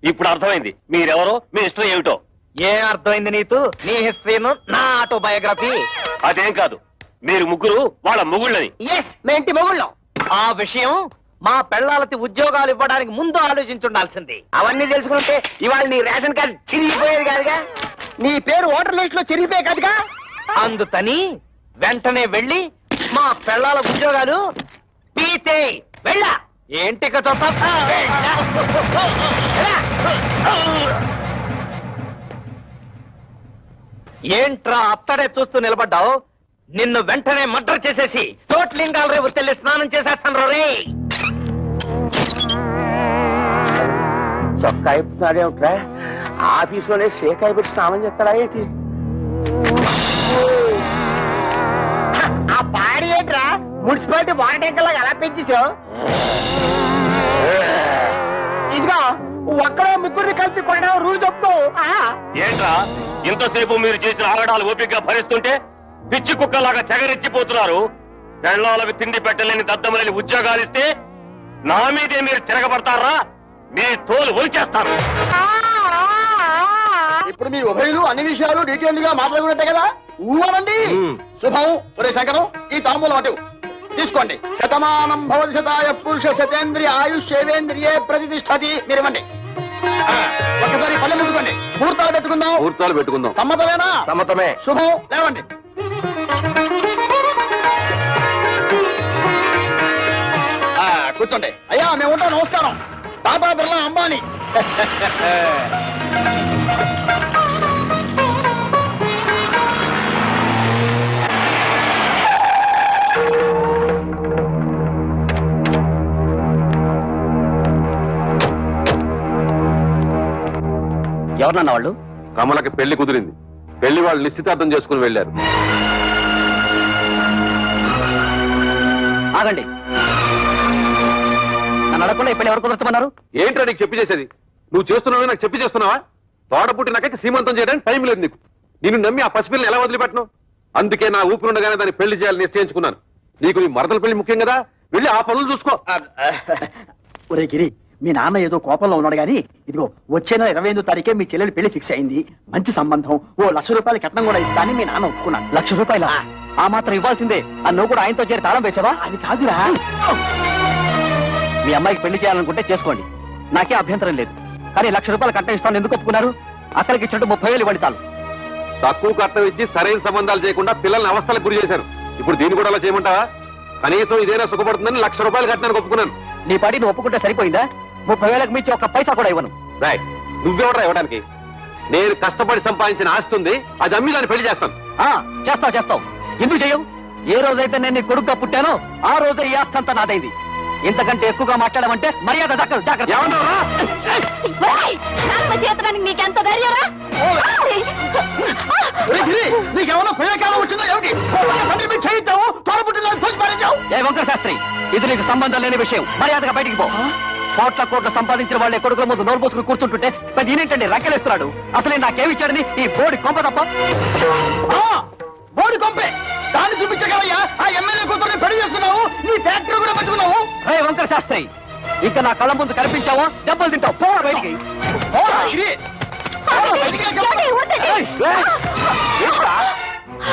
ఇప్పుడు అర్థమైంది మీరెవరో, మీ హిస్టరీ ఏమిటో. ఏం అర్థమైంది నీతు? నీ హిస్టరీను నా ఆటోబయోగ్రఫీ. అదేం కాదు, మీరు ముగ్గురు వాళ్ళ మొగుళ్ళని. ఎస్, మేంటి మొగుళ్ళం. ఆ విషయం మా పెళ్ళాలకి ఉద్యోగాలు ఇవ్వడానికి ముందు ఆలోచించుండాల్సింది. అవన్నీ తెలుసుకుంటే ఇవాళ నీ రేషన్ కార్డు చిరిగిపోయేది కాదుగా, నీ పేరు ఓటర్ లిస్ట్ లో చిరిగిపోయే కాదుగా. అందుకని వెంటనే వెళ్ళి మా పెళ్ళాల ఉద్యోగాలు పీతే వెళ్ళా. ఏంటి ఏంట్రా అత్తడే చూస్తూ నిలబడ్డావు? నిన్ను వెంటనే మర్డర్ చేసేసి తోట్లింగాల రేపు తెల్లి స్నానం చేసేస్తాను రే. చొక్కా అయిపోతున్నాడేమిట్రా? ఆఫీసులోనే షేక్ అయిపోయి స్నానం చేస్తాడా ఏంటి? మున్సిపాలిటీ వాటర్ ట్యాంకర్ లాగా ఎలా పెంచేసావు? ఇదిగో ఒక్కడో ముగ్గురిని కలిపి కొనడం రూల్ చెప్తూ. ఏంట్రా ఇంతసేపు మీరు చేసిన ఆగడాలు ఓపికగా భరిస్తుంటే పిచ్చి కుక్కలాగా తెగరెచ్చిపోతున్నారు. పెళ్ళాలకు తిండి పెట్టలేని దద్దమలేని ఉద్యోగాలు ఇస్తే నా మీదే మీరు తిరగబడతారా? మీ తోలు ఒలిచేస్తారు. ఇప్పుడు మీ ఉభయులు అన్ని విషయాలు డీటెయిల్ గా మాట్లాడుకున్నట్టే కదా? ఊవనండి. శుభం. ఒరే శంకరం, ఈ తాంబూలం అటు తీసుకోండి. శతమానం భవతి శతాయ పురుష శతేంద్రియ ఆయుష్యేంద్రియే ప్రతిష్టతి. మీరివ్వండి. ఒక్కసారి పల్లె ముట్టుకోండి. ముహూర్తాలు పెట్టుకుందాం. ముహూర్తాలు పెట్టుకుందాం. సమ్మతమేనా? సమ్మతమే. శుభం. లేవండి. కూర్చోండి. అయ్యా మేము ఉంటాం. నమస్కారం. టాటా బిర్లా అంబానీ. ఎవరన్నా వాళ్ళు? కమలకి పెళ్లి కుదిరింది. పెళ్లి వాళ్ళు నిశ్చితార్థం చేసుకుని వెళ్ళారు. ఆగండి. నన్ను అడగకుండా ఈ పెళ్లి ఎవరు కుదరచమన్నారు? ఏంట్రా నీకు చెప్పి చేసేది? నువ్వు చేస్తున్నావు నాకు చెప్పి చేస్తున్నావా? తోడపుట్టినాక సీమంతం చేయడానికి టైం లేదు నీకు. నిన్ను నమ్మి ఆ పసిపిల్లని ఎలా వదిలిపెట్టను? అందుకే నా ఊపిరుండగానే దాన్ని పెళ్లి చేయాలని నిశ్చయించుకున్నాను. నీకు నీ మరదల పెళ్లి ముఖ్యం కదా, వెళ్ళి ఆ పనులు చూసుకో. ఒరే గిరి, మీ నాన్న ఏదో కోపంలో ఉన్నాడు గాని ఇదిగో వచ్చే నెల 28వ తారీఖే మీ చెల్లెలు పెళ్లి ఫిక్స్ అయింది. మంచి సంబంధం. ఓ 1,00,000 రూపాయల కట్నం కూడా ఇస్తానని మీ నాన్న ఒప్పుకున్నాను. 1,00,000 రూపాయల? ఆ మాత్రం ఇవ్వాల్సిందే. నువ్వు కూడా ఆయనతో చేరి తాళం వేసావా? అది కాదురా. మీ అమ్మాయికి పెళ్లి చేయాలనుకుంటే చేసుకోండి, నాకే అభ్యంతరం లేదు. కానీ 1,00,000 రూపాయలు కట్నం ఇస్తాను ఎందుకు ఒప్పుకున్నారు? అక్కడికి ఇచ్చినట్టు 30,000 ఇవ్వండి చాలు. తక్కువ కట్నం ఇచ్చి సరైన సంబంధాలు చేయకుండా పిల్లల్ని అవస్థలకు గురి చేశారు. ఇప్పుడు దీన్ని కూడా అలా చేయమంటావా? కనీసం ఇదేనా సుఖపడుతుందని 1,00,000 రూపాయలు కట్టానికి ఒప్పుకున్నాను. నీ పాటి నువ్వు ఒప్పుకుంటే సరిపోయిందా? 30,000కి మించి ఒక్క పైసా కూడా ఇవ్వను. రైట్, నువ్వెవడరా ఇవ్వడానికి? నేను కష్టపడి సంపాదించిన ఆస్తి ఉంది, అది అమ్మి దాన్ని పెళ్లి చేస్తాను. చేస్తావు. ఎందుకు చేయవు? ఏ రోజైతే నేను నీ కొడుకుగా పుట్టానో ఆ రోజే ఈ ఆస్తి అంతా నాదైంది. ఇంతకంటే ఎక్కువగా మాట్లాడమంటే మర్యాద దక్కదు. జాగ్రత్త. నీకెంత ధైర్యరా? నీకేమన్నా ప్రయోగాలు వచ్చిందో ఏమిటి? చేయిస్తావు ఏ వంకర శాస్త్రి, ఇది నీకు సంబంధం లేని విషయం. మర్యాదగా బయటికి పో. కోట్ల సంపాదించిన వాళ్ళే కొడుకుల ముందు నోరు పోసుకుని కూర్చుంటుంటే పెద్ద ఈయనేంటండి రక్కలేస్తున్నాడు. అసలే నాకేమిచ్చాడని ఈ బోడి కొంప తప్ప. బోడి కొంపే దాన్ని చూపించగలయ్యా. ఆ ఎమ్మెల్యే కూతుర్ని పెళ్లి చేసుకున్నావు, నీ ఫ్యాక్టరీ కూడా పెట్టుకున్నావు. వంకర శాస్త్రి, ఇంకా నా కళ్ళ ముందు కనిపించావో దెబ్బలు తింటావు. పోరా బయటికి.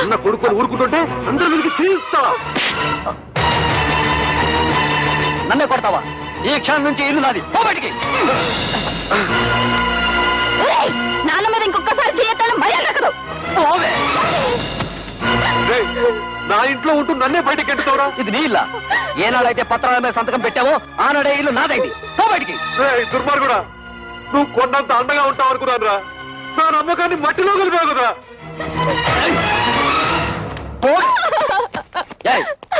అన్న కొడుకుని ఊరుకుంటుంటే అందరూ వీరికి చేయిస్తావా? నన్నే కొడతావా? ఈ క్షణం నుంచి ఇల్లు నాది. పో బయటికి. నాన్న మీద ఇంకొకసారి చేయొద్దని మర్యాద దక్కదు. నా ఇంట్లో ఉంటూ నన్నే బయటకి ఎంటుతావురా? ఇది నీ ఇల్లా? ఏనాడైతే పత్రాల మీద సంతకం పెట్టావో ఆనాడే ఇల్లు నాదైంది. పో బయటికి. దుర్మార్గుడా, నువ్వు కొండంత అండగా ఉంటావు అనుకున్నాను రా. నా నమ్మకాన్ని మట్టిలో కలిపావు కదా.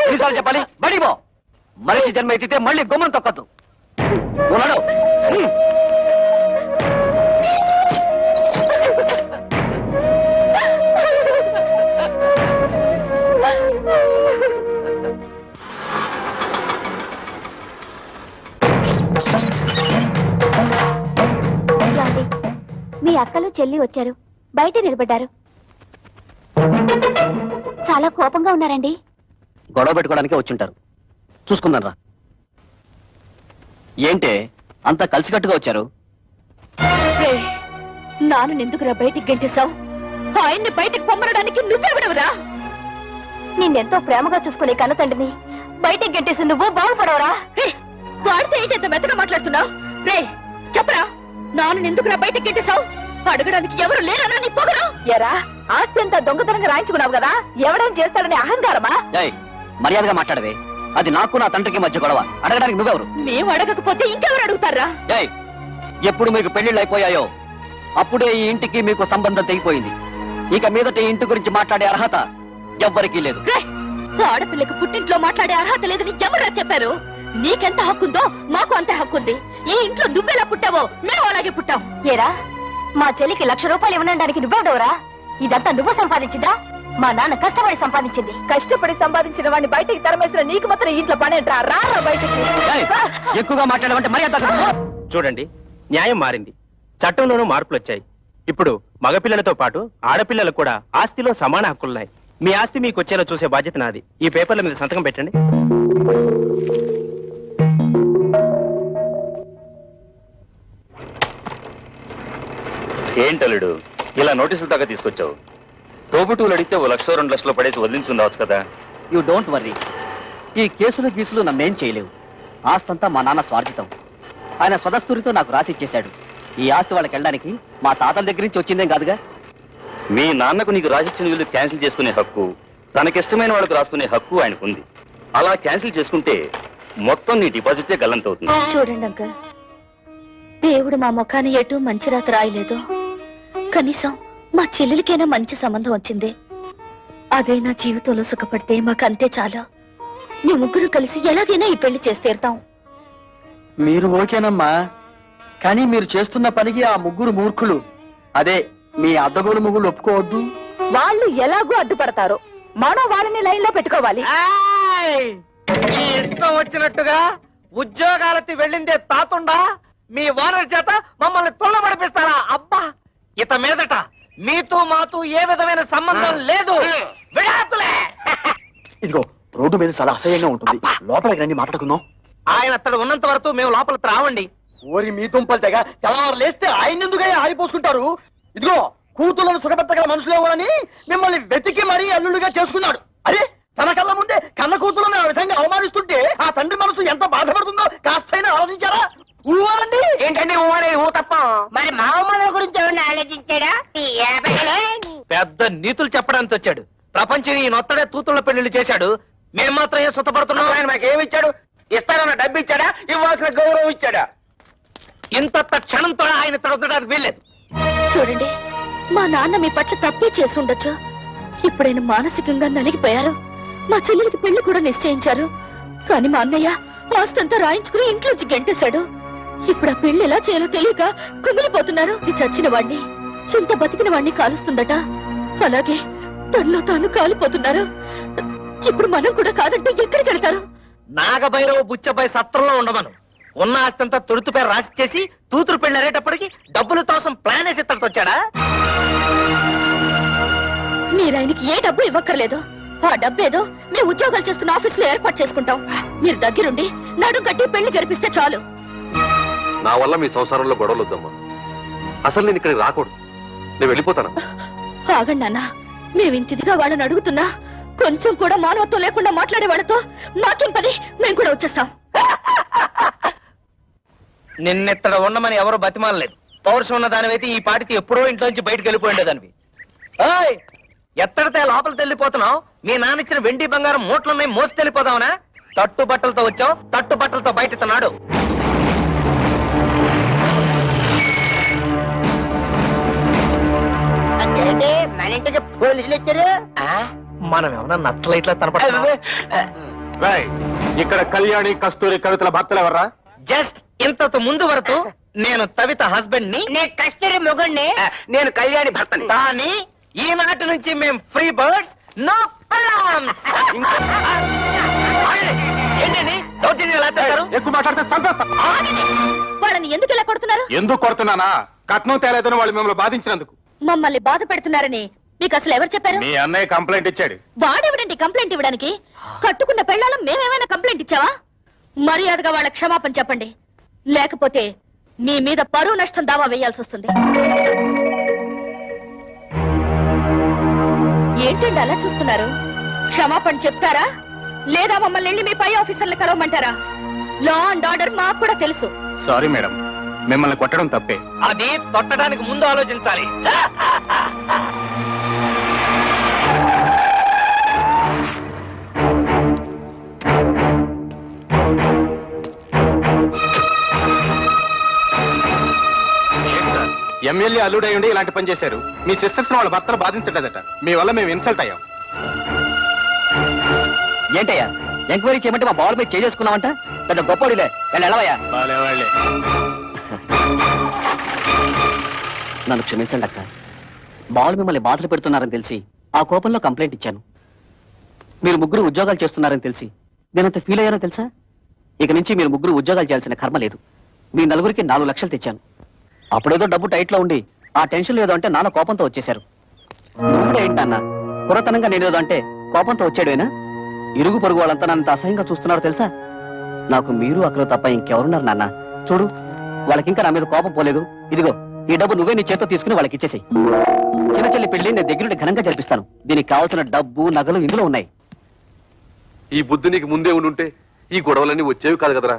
ఎన్నిసార్లు చెప్పాలి? బడికి పో. మనిషి జన్మ ఎత్తితే మళ్ళీ గుమ్మం తొక్కద్దు. ఉన్నాడు. మీ అక్కలు చెల్లి వచ్చారు, బయట నిలబడ్డారు. చాలా కోపంగా ఉన్నారండి. గొడవ పెట్టుకోవడానికే వచ్చుంటారు. చూసుకుందాం రా. ఏంటే అంతా కలిసికట్టుగా వచ్చారు? నాన్న ఎందుకురా బయటికి గెంటేశావు? ఆయన్ని బయటికి పొమ్మనడానికి నువ్వెవడవురా? నిన్నెంతో ప్రేమగా చూసుకునే కన్న తండ్రిని బయటికి గెంటేసి నువ్వు బాగుపడవరా? వాడితే ఏంటి ఎంత మెత్తగా మాట్లాడుతున్నావు? రే చెప్పరా, నాన్న ఎందుకురా బయటికి గెంటేశావు? అడగడానికి ఎవరు లేరనా నీ పొగరు? ఎరా, ఆస్తి అంతా దొంగతనంగా రాయించుకున్నావు కదా, ఎవడేం చేస్తాడని అహంకారమా? మర్యాదగా మాట్లాడవే. అది నాకు నా తండ్రికి మధ్య గొడవ. అడగడానికి నువ్వెవరు? మేము అడగకపోతే ఇంకెవరు అడుగుతారా? ఎప్పుడు మీకు పెళ్లిళ్ళు అయిపోయాయో అప్పుడే ఈ ఇంటికి మీకు సంబంధం తెగిపోయింది. ఇక మీదట ఈ ఇంటి గురించి మాట్లాడే అర్హత ఎవ్వరికీ లేదు. ఆడపిల్లకి పుట్టింట్లో మాట్లాడే అర్హత లేదని ఎవరా చెప్పారు? నీకెంత హక్కుందో మాకు అంతే హక్కుంది. ఈ ఇంట్లో నువ్వెలా పుట్టావో మేము అలాగే పుట్టాం. ఏరా, మా చెల్లికి 1,00,000 రూపాయలు ఇవ్వడానికి నువ్వెవడవరా? ఇదంతా నువ్వు సంపాదించిందా? మా నాన్న కష్టపడి సంపాదించింది. కష్టపడి సంపాదించిన వాడిని బయటికి తరమేసిన నీకు మాత్రం ఇంట్లో పనేంట్రా? రారా బయటికి. ఎక్కువగా మాట్లాడమంటే మర్యాద. చూడండి, న్యాయం మారింది, చట్టంలోనూ మార్పులు వచ్చాయి. ఇప్పుడు మగపిల్లలతో పాటు ఆడపిల్లలకు కూడా ఆస్తిలో సమాన హక్కులున్నాయి. మీ ఆస్తి మీకు వచ్చేలా చూసే బాధ్యత నాది. ఈ పేపర్ల మీద సంతకం పెట్టండి. ఏంటలుడు ఇలా నోటీసులు దాకా తీసుకొచ్చావు? తోబుటూలు అడిగితే 1 లక్ష 2 లక్షలు పడేసి వదిలించుండవచ్చు కదా. You don't worry. ఈ కేసులు గీసులు నన్నేం చేయలేవు. ఆస్తంతా మా నాన్న స్వార్జితం. ఆయన స్వదస్తూరితో నాకు రాసిచ్చేశాడు. ఈ ఆస్తి వాళ్ళకి వెళ్ళడానికి మా తాతల దగ్గర నుంచి వచ్చిందేం కాదుగా. మీ నాన్నకు నీకు రాసిచ్చిన వీళ్ళు క్యాన్సిల్ చేసుకునే హక్కు, తనకిష్టమైన వాళ్ళకు రాసుకునే హక్కు ఆయనకుంది. అలా క్యాన్సిల్ చేసుకుంటే మొత్తం నీ డిపాజిటే గల్లంతవుతుంది. చూడండి అంకల్, దేవుడు మా ముఖాన్ని ఎటు మంచి రాత రాయలేదు. కనీసం మా చెల్లెలికైనా మంచి సంబంధం వచ్చింది. అదే నా జీవితంలో సుఖపడితే మాకంతే చాలా. మీ ముగ్గురు కలిసి ఎలాగైనా ఈ పెళ్లి చేసి తీరుతాం. మీరు ఓకేనమ్మా, కానీ మీరు చేస్తున్న పనికి ఆ ముగ్గురు మూర్ఖులు, అదే మీ అద్దగోలు ముగ్గురు ఒప్పుకోవద్దు. వాళ్ళు ఎలాగో అడ్డుపడతారు, మనం వాళ్ళని లైన్ లో పెట్టుకోవాలి. మీ ఇష్టం వచ్చినట్టుగా ఉద్యోగాలకి వెళ్ళిందే తాతుండా మీ ఓనర్ చేత మమ్మల్ని తొల్లబడిపిస్తారా? అబ్బా, ఇత మీదట మీతో మాతో ఏ విధమైన సంబంధం లేదు. విడాకులే. ఇదిగో రోడ్డు మీద చాలా అసహ్యంగా ఉంటుంది, లోపలికి రండి మాట్లాడుకుందాం. ఆయన అతడు ఉన్నంత వరకు మేము లోపలికి రావండి. ఓరి మీ దుంపలు తెగ తెల్లవారు లేస్తే ఆయన ఎందుకై ఆడిపోసుకుంటారు? ఇదిగో కూతుళ్ళను సుఖపెట్టగల మనుషులేమోనని మిమ్మల్ని వెతికి మరీ అల్లుడుగా చేసుకున్నాడు. అరే, తన కళ్ళ ముందే కన్న కూతులను ఆ విధంగా అవమానిస్తుంటే ఆ తండ్రి మనసు ఎంత బాధపడుతుందో కాస్తైనా ఆలోచించారా? ఊవాలండి. ఏంటండి ఊరే ఊ తప్ప? మరి మా అమ్మ గురించి ఎవరిని ఆలోచించాడా? పెద్ద నీతులు చెప్పడానికి వచ్చాడు. ప్రపంచం ఈ నొత్తడే తూతుళ్ళ పెళ్లిళ్ళు చేశాడు. మేము మాత్రం ఏం సుఖపడుతున్నాం? ఆయన మాకేమి ఇచ్చాడు? ఇస్తానన్న డబ్బు ఇచ్చాడా? ఇవ్వాల్సిన గౌరవం ఇచ్చాడా? ఇంత క్షణంతో ఆయన తడవడానికి వీల్లేదు. చూడండి, మా నాన్న మీ పట్ల తప్పే చేసి ఉండొచ్చు. ఇప్పుడైనా మానసికంగా నలిగిపోయారు. మా చెల్లెలికి పెళ్లి కూడా నిశ్చయించారు. కానీ మా అన్నయ్య ఆస్తంతా రాయించుకుని ఇంట్లోంచి గెంటేశాడు. ఇప్పుడు ఆ పెళ్లి ఎలా చేయాలో తెలియక కుమిలిపోతున్నారు. ఇది చచ్చిన వాణ్ణి, చింత బతికిన వాణ్ణి కాలుస్తుందట. అలాగే తనలో తాను కాలిపోతున్నారు. ఇప్పుడు మనం కూడా కాదంటే ఎక్కడికి వెళ్తారు? నాగభైరవ బుచ్చబాయి సత్రంలో ఉండమను. ఉన్న ఆస్తంతా తొడుతు పేరు రాసిచ్చేసి తూతురు పెళ్లి అరేటప్పటికి డబ్బుల కోసం ప్లాన్ వేసి ఇక్కడికి వచ్చాడా? మీరాయనకి ఏ డబ్బు ఇవ్వక్కర్లేదు. ఆ డబ్బేదో మేము ఉద్యోగాలు చేస్తున్న ఆఫీస్ లో ఏర్పాటు చేసుకుంటాం. మీరు దగ్గరుండి నడుం కట్టి పెళ్లి జరిపిస్తే చాలు. నా వల్ల మీ సంసారంలో గొడవలు వద్దమ్మా. అసలు నేను ఇక్కడికి రాకూడదు. నేను వెళ్ళిపోతాను. ఆగండి నాన్న, మేమింతిదిగా వాళ్ళని అడుగుతున్నా కొంచెం కూడా మానవత్వం లేకుండా మాట్లాడే వాళ్ళతో మాకేం పని? మేము కూడా వచ్చేస్తాం. నిన్నెత్తడ ఉండమని ఎవరు బతిమాలలేదు. పౌరుషం ఉన్న దానివైతే ఈ పాటికి ఎప్పుడో ఇంట్లోంచి బయటకు వెళ్ళిపోయిండేదానివి. ఎత్తడితే లోపలికి వెళ్ళిపోతున్నావు? మీ నాన్న ఇచ్చిన వెండి బంగారం మూట్లున్నాయి, మోసి వెళ్ళిపోదావునా? తట్టు బట్టలతో వచ్చావు, తట్టు బట్టలతో బయట నాడు. మన ఇంటికి పోలీసులు వచ్చారు. మనం ఏమన్నా నచ్చలైట్లా కనపడుతున్నావా? ఇక్కడ కళ్యాణి కస్తూరి కవితల భర్తలు ఎవర్రా? జస్ట్ ఇంతకు ముందు వరకు నేను కవిత హస్బెండ్ ని, నేను కస్తూరి మొగుడిని, నేను కళ్యాణి భర్తని. కానీ ఈనాటి నుంచి మేము ఫ్రీ బర్డ్స్, నో ప్రాబ్లమ్స్. ఏంటండి దౌర్జన్యం ఎలా చేస్తారు? ఎక్కువ మాట్లాడితే చంపేస్తా. వాళ్ళని ఎందుకు ఇలా కొడుతున్నారు? ఎందుకు కొడుతున్నానా? కట్నం తేలేదని వాళ్ళు మిమ్మల్ని బాధించినందుకు. మమ్మల్ని బాధ పెడుతున్నారని మీకు అసలు ఎవరు చెప్పారు? మీ అన్నయ్య కంప్లైంట్ ఇచ్చాడు. వాడేవిడండి కంప్లైంట్ ఇవ్వడానికి? కట్టుకున్న పెళ్ళాలం మేమేమైనా కంప్లైంట్ ఇచ్చావా? మర్యాదగా వాళ్ళ క్షమాపణ చెప్పండి, లేకపోతే మీ మీద పరువు నష్టం దావా వేయాల్సి వస్తుంది. ఏంటండి అలా చూస్తున్నారు? క్షమాపణ చెప్తారా లేదా మమ్మల్ని వెళ్ళి మీ పై ఆఫీసర్లు కలవమంటారా? లా అండ్ ఆర్డర్ మాకు కూడా తెలుసు. సారీ మేడం, మిమ్మల్ని కొట్టడం తప్పే. అది తొట్టడానికి ముందు ఆలోచించాలి. ఎమ్మెల్యే అల్లుడై ఉండి ఇలాంటి పని చేశారు. మీ సిస్టర్స్ వాళ్ళ భర్తలు బాధించలేదట. మీ వల్ల మేము ఇన్సల్ట్ అయ్యాం. ఏంటయ్యా ఎంక్వైరీ చేయమంటే మా బాల్ మీద చేసుకున్నావంట? పెద్ద గొప్పడిలే, వెళ్ళవయ్యా. నన్ను క్షమించండి అక్క. బాల్ మిమ్మల్ని బాధలు పెడుతున్నారని తెలిసి ఆ కోపంలో కంప్లైంట్ ఇచ్చాను. మీరు ముగ్గురు ఉద్యోగాలు చేస్తున్నారని తెలిసి నేనంత ఫీల్ అయ్యానో తెలుసా? ఇక నుంచి మీరు ముగ్గురు ఉద్యోగాలు చేయాల్సిన కర్మ లేదు. మీ నలుగురికి 4 లక్షలు తెచ్చాను. అప్పుడేదో డబ్బు టైట్లో ఉండి ఆ టెన్షన్ ఏదో అంటే నాన్న కోపంతో వచ్చేశారు. నువ్వు కూడా ఏంటి నాన్న కురతనంగా నేనేదో అంటే కోపంతో వచ్చాడేనా? ఇరుగు పొరుగు వాళ్ళంతా నన్నంత అసహ్యంగా చూస్తున్నారు తెలుసా? నాకు మీరు అక్కడ తప్ప ఇంకెవరున్నారు నాన్న? చూడు, వాళ్ళకింకా నా మీద కోపం పోలేదు. ఇదిగో ఈ డబ్బు నువ్వే నీ చేత్తో తీసుకుని వాళ్ళకి ఇచ్చేసేయి. చిన్న చెల్లి పెళ్లి నేను దగ్గరుండి ఘనంగా జరిపిస్తాను. దీనికి కావాల్సిన డబ్బు నగలు ఇందులో ఉన్నాయి. ఈ బుద్ధి నీకు ముందే ఉండుంటే ఈ గొడవలన్నీ వచ్చేవి కాదు కదరా.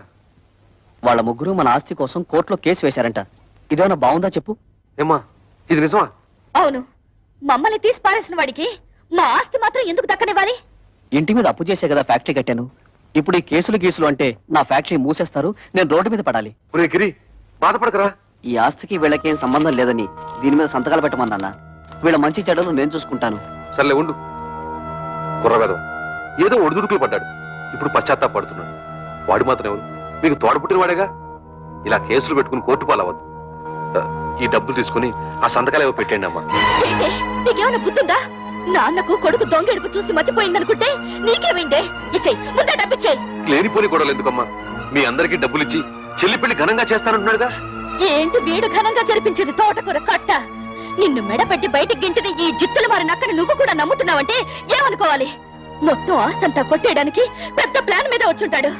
వాళ్ళ ముగ్గురు మన ఆస్తి కోసం కోర్టులో కేసు వేశారంట. ఇదేమన్నా బాగుందా చెప్పు? ఏమ్మా ఇది నిజమా? అవును, మమ్మల్ని తీసి పారేసిన వాడికి మా ఆస్తి మాత్రం ఎందుకు దక్కనివ్వాలి? ఇంటి మీద అప్పు చేసే కదా ఫ్యాక్టరీ కట్టాను. ఇప్పుడు ఈ కేసులు అంటే నా ఫ్యాక్టరీ మూసేస్తారు, నేను రోడ్డు మీద పడాలి. గిరి బాధపడకరా. ఈ ఆస్తికి వీళ్ళకేం సంబంధం లేదని దీని మీద సంతకాలు పెట్టమన్నా. వీళ్ళ మంచి చెడ్డలు నేను చూసుకుంటాను. సర్లే ఉండు. కుర్రవేదం ఏదో ఒడిదుడుకులు పడ్డాడు, ఇప్పుడు పశ్చాత్తాపడుతున్నాడు. వాడు మాత్రం ఎవరు? మీకు తోడపుట్టిన వాడేగా. ఇలా కేసులు పెట్టుకుని కోర్టు పాలవద్దు. ఈ డబ్బులు తీసుకుని ఆ సంతకాలు ఏవో పెట్టండి అమ్మా. నీకేమైనా గుర్తుందా? నాన్నకు కొడుకు దొంగెడుకు చూసి మతిపోయిందనుకుంటే నీకేమైందే? ఇచ్చేయి, ముందే డబ్బిచ్చేయి. లేనిపోని గొడవలు ఎందుకమ్మా? మీ అందరికీ డబ్బులు ఇచ్చి చెల్లి పెళ్లి ఘనంగా చేస్తానంటున్నాడుగా. ఏంటి వీడు ఘనంగా జరిపించేది? తోటకూర కట్ట. నిన్ను మెడపెట్టి బయటికి గింటిన ఈ జిత్తుల వారి నక్కని నువ్వు కూడా నమ్ముతున్నావంటే ఏమనుకోవాలి? మొత్తం ఆస్తంతా కొట్టేయడానికి పెద్ద ప్లాన్ మీద వచ్చుంటాడు.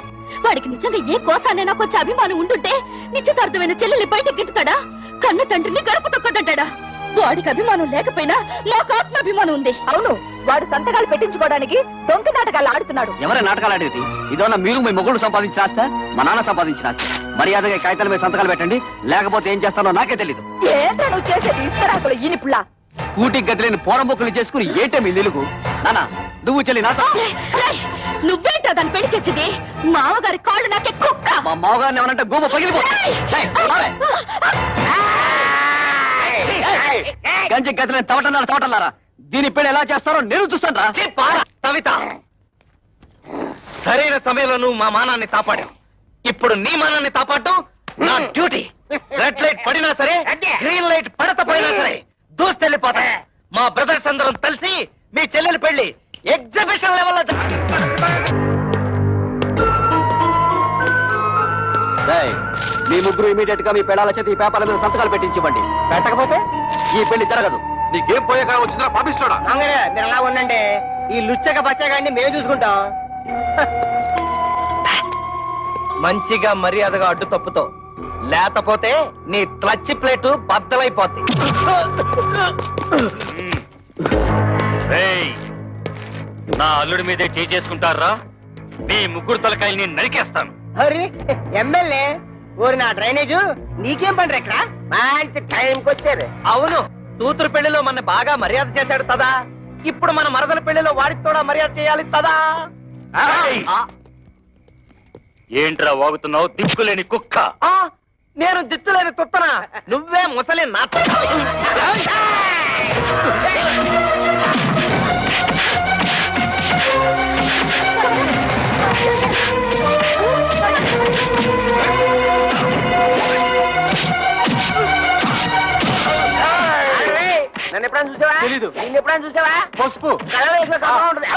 వాడికి నిజంగా ఏ కోసానైనా కొంచెం అభిమానం ఉంటుంటే నిశ్చితార్థమైన చెల్లెల్ని బయటికి గింటుతాడా? కన్న తండ్రిని గడప తొక్కదంటాడా? వాడికి అభిమానం లేకపోయినా నాకు ఆత్మాభిమానం ఉంది. అవును, వాడు సంతకాలు పెట్టించుకోవడానికి దొంగ నాటకాలు ఆడుతున్నాడు. ఎవరే నాటకాలు ఆడేది? ఇదన్నా మీరు మీ మొగుడు సంపాదించిన ఆస్తా, మా నాన్న సంపాదించిన ఆస్తి? మర్యాదగా కాగితాల మీద సంతకాలు పెట్టండి, లేకపోతే ఏం చేస్తానో నాకే తెలీదు. ఏంటో నువ్వు చేసేది? ఇస్తరాకులు ఈనిపుల్లా. కూటికి గదిలేని పోరంబొక్కులు చేసుకుని ఏంటే మీ నిలుగు? నానా నువ్వు చెల్లి నాతో. నువ్వేంటో దాన్ని పెళ్లి చేసింది? మామగారి కాళ్ళు నాకే కుక్క. మా మామగారిని ఏమనంటే గోమ పగిలిపోతుంది. గంజి గదిలేని తవటన్నారా? దీని పెళ్లి ఎలా చేస్తారో నేను చూస్తాను రా. కవిత, సరైన సమయంలో నువ్వు మా మానాన్ని కాపాడావు. ఇప్పుడు నీ మానాన్ని కాపాడటం నా డ్యూటీ. రెడ్ లైట్ పడినా సరే, గ్రీన్ లైట్ పడకపోయినా సరే దూస్తెళ్ళిపోతా. మా బ్రదర్స్ అందరం కలిసి మీ చెల్లెలి పెళ్లి ఎగ్జిబిషన్ లెవెల్లో. మీ ముగ్గురు ఇమీడియట్ గా మీ పెళ్ళాల చేతి ఈ పేపర్ల మీద సంతకాలు పెట్టించండి. పెట్టకపోతే ఈ పెళ్లి జరగదు. నీకేం పోయాక వచ్చిందా పంపిస్తాడా? మీరు అలా ఉండండి. ఈ లుచ్చక బచ్చగాడిని మేము చూసుకుంటాం. మంచిగా మర్యాదగా అడ్డు తప్పుతో, లేకపోతే నీ క్లచ్ ప్లేటు బద్దలైపోద్ది. నా అల్లుడి మీదే చేసుకుంటారా? మీ ముగ్గురు తలకాయల్ని నరికేస్తాను. హరి ఎమ్మెల్యే ఊరి నా డ్రైనేజు నీకేం పండ్రు ఇక్కడ? మంచి టైంకి వచ్చేది. అవును, కూతురు పెళ్లిలో మన బాగా మర్యాద చేశాడు కదా. ఇప్పుడు మన మరదల పెళ్లిలో వాడికి కూడా మర్యాద చేయాలి కదా. ఏంట్రా వాగుతున్నావు దిక్కులేని కుక్క? నేను దిక్కులేని తుత్తనా? నువ్వే ముసలి నా. నన్ను ఎప్పుడైనా చూసావా? తెలీదు. నిన్ను ఎప్పుడైనా చూసావా? పసుపు కలర్ వేసిన కాలం ఉంటుంది.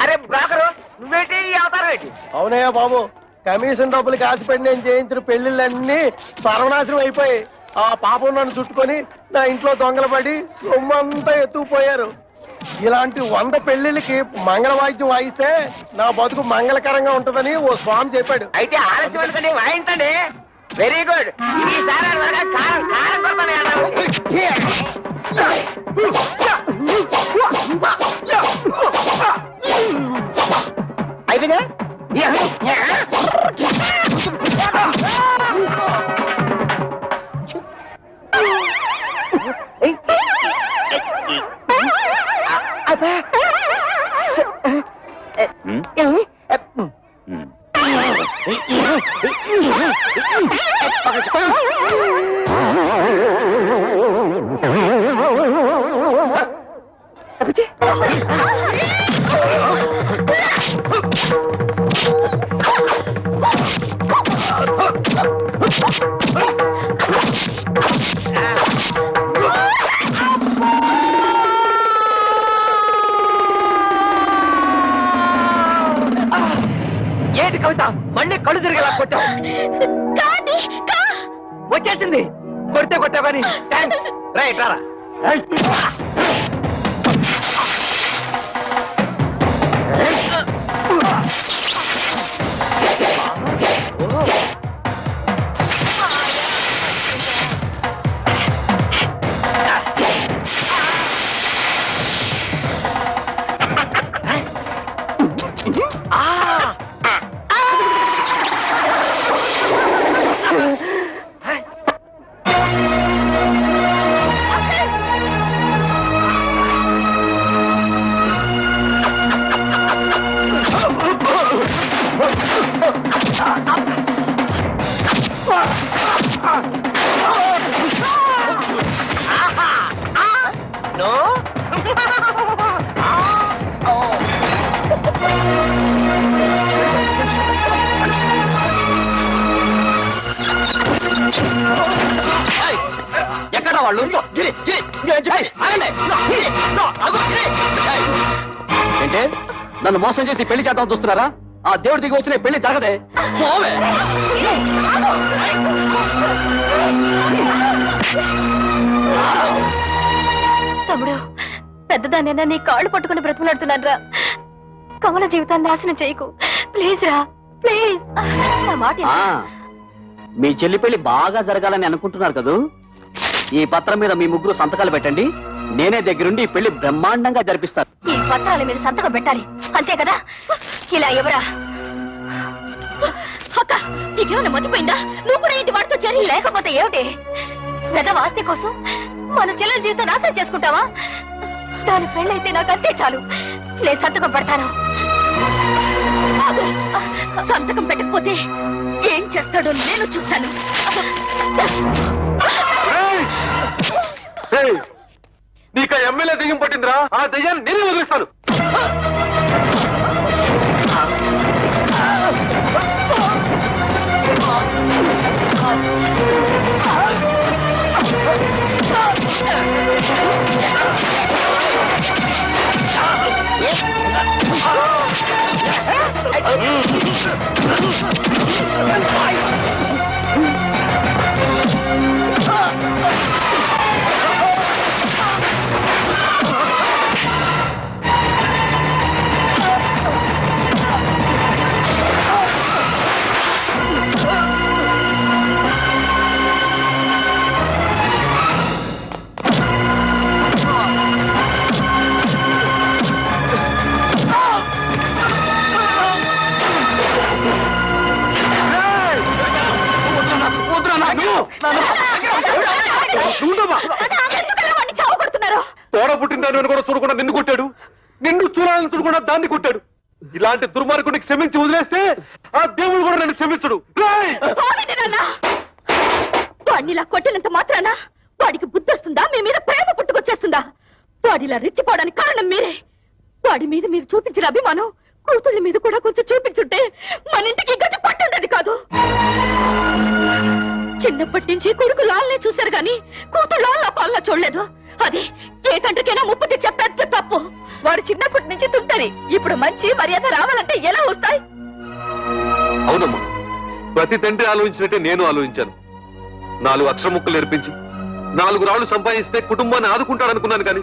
అరే బ్రోకరు, నువ్వేంటి ఈ అవతారం ఏంటి? అవునయ్యా బాబు, కమిషన్ డబ్బులకి ఆశపడి నేను చేయించిన పెళ్లిళ్ళన్నీ సర్వనాశనం అయిపోయి ఆ పాపం నన్ను చుట్టుకొని నా ఇంట్లో దొంగలు పడి సొమ్మంతా ఎత్తుకుపోయారు. ఇలాంటి 100 పెళ్లిళ్ళకి మంగళవాద్యం వాయిస్తే నా బతుకు మంగళకరంగా ఉంటుందని ఓ స్వామి చెప్పాడు. అయితే ఆలస్యం ఎందుకండి, వాయించండి. Very good. ఈసారి కారం కారం అయిపోయిందా? కవిత మళ్ళీ కళ్ళు తిరిగేలా కొట్టావు. వచ్చేసింది. కొడితే కొట్టావు కానీ థ్యాంక్స్. రైట్ రారా. ఎక్కడ వాళ్ళు? ఏంటే నన్ను మోసం చేసి పెళ్లి చేద్దాం చూస్తున్నారా? ఆ దేవుడి దిగి వచ్చిన పెళ్లి జరగదే. తమ్ముడు, పెద్దదానైనా నీ కాళ్ళు పట్టుకుని బ్రతుకులాడుతున్నాను రా. కమల జీవితాన్ని నాశనం చేయకు ప్లీజ్ రా, ప్లీజ్. మీ చెల్లి పెళ్లి బాగా జరగాలని అనుకుంటున్నారు కదూ? ఈ పత్రం మీద మీ ముగ్గురు సంతకాలు పెట్టండి. నేనే దగ్గరుండి ఈ పెళ్లి బ్రహ్మాండంగా జరిపిస్తాను. ఈ పత్రాల మీద సంతకం పెట్టాలి అంతే కదా? ఇలా ఎవరా? అక్క, నీకేమైనా మర్చిపోయిందా? నువ్వు కూడా ఇంటి వాడితో చేరి లేకపోతే ఏమిటి? పెద్ద ఆస్తి కోసం మన చెల్లెల జీవితం నాశనం చేసుకుంటావా? దాని పెళ్ళైతే నాకు అంతే చాలు. నేను సంతకం పెడతాను. సంతకం పెట్టకపోతే ఏం చేస్తాడో నేను చూస్తాను. నీకు ఎమ్మెల్యే దెయ్యం పట్టిందిరా. ఆ దెయ్యాన్ని నేనే వదిలేస్తాను. తోడ పుట్టిందని కూడా చూడకుండా నిన్ను కొట్టాడు. నిన్ను చూడాలని చూడకుండా దాన్ని కొట్టాడు. ఇలాంటి దుర్మార్గుడికి క్షమించి వదిలేస్తే ఆ దేవుడు కూడా నన్ను క్షమించడు. వాడినిలా కొట్టినంత మాత్రాన వాడికి బుద్ధి వస్తుందా? మీ మీద ప్రేమ పుట్టుకొచ్చేస్తుందా? వాడిలా రెచ్చిపోవడానికి కారణం మీరే. వాడి మీద మీరు చూపించిన అభిమానం కూతుళ్ళ మీద కూడా కొంచెం చూపించుంటే మన ఇంటికి గతి పట్టుండేది కాదు. చిన్నప్పటి నుంచి కొడుకు లాల్నే చూశారు గాని కూతురు లాల్లా పాలన చూడలేదు. అది ఏ తండ్రికైనా ముప్పు తెచ్చే పెద్ద తప్పు. వాడు చిన్నప్పటి నుంచి తుంటరి. ఇప్పుడు మంచి మర్యాద రావాలంటే ఎలా వస్తాయి? అవునమ్మా, ప్రతి తండ్రి ఆలోచించినట్టే నేను ఆలోచించాను. 4 అక్షర ముక్కలు నేర్పించి 4 రాళ్లు సంపాదిస్తే కుటుంబాన్ని ఆదుకుంటాడనుకున్నాను కానీ